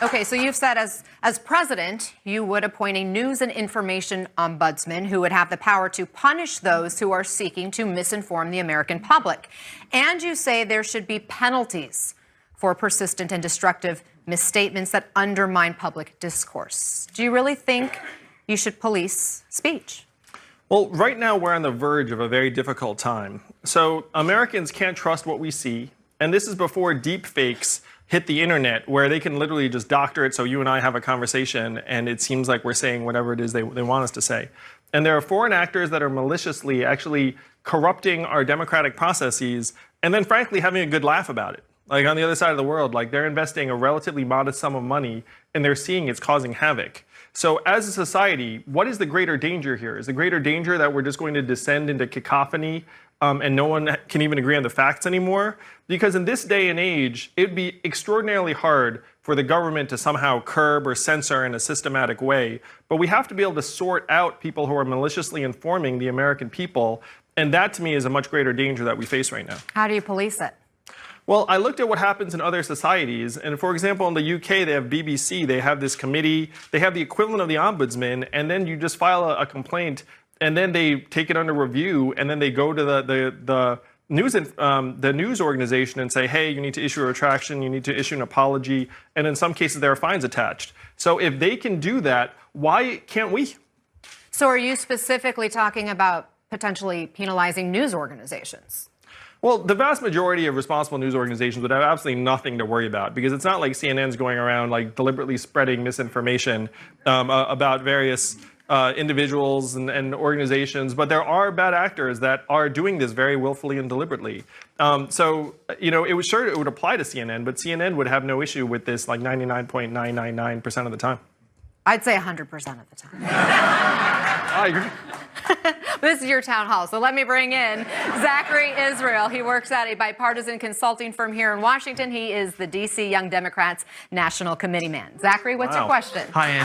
Okay, so you've said as president, you would appoint a news and information ombudsman who would have the power to punish those who are seeking to misinform the American public. And you say there should be penalties for persistent and destructive misstatements that undermine public discourse. Do you really think you should police speech? Well, right now we're on the verge of a very difficult time. So Americans can't trust what we see. And this is before deep fakes hit the internet, where they can literally just doctor it so you and I have a conversation and it seems like we're saying whatever it is they want us to say. And there are foreign actors that are maliciously actually corrupting our democratic processes and then frankly having a good laugh about it. Like on the other side of the world, like they're investing a relatively modest sum of money and they're seeing it's causing havoc. So as a society, what is the greater danger here? Is the greater danger that we're just going to descend into cacophony and no one can even agree on the facts anymore? Because in this day and age, it'd be extraordinarily hard for the government to somehow curb or censor in a systematic way. But we have to be able to sort out people who are maliciously informing the American people. And that, to me, is a much greater danger that we face right now. How do you police it? Well, I looked at what happens in other societies. And for example, in the UK, they have BBC. They have this committee. They have the equivalent of the Ombudsman. And then you just file a complaint. And then they take it under review. And then they go to the news organization and say, hey, you need to issue a retraction. You need to issue an apology. And in some cases, there are fines attached. So if they can do that, why can't we? So are you specifically talking about potentially penalizing news organizations? Well, the vast majority of responsible news organizations would have absolutely nothing to worry about, because it's not like CNN's going around like deliberately spreading misinformation about various individuals and organizations. But there are bad actors that are doing this very willfully and deliberately. So, you know, it would apply to CNN, but CNN would have no issue with this like 99.999% of the time. I'd say 100% of the time. I agree. This is your town hall, so let me bring in Zachary Israel. He works at a bipartisan consulting firm here in Washington. He is the D.C. Young Democrats National Committee man. Zachary, what's your question? Hi, Ann.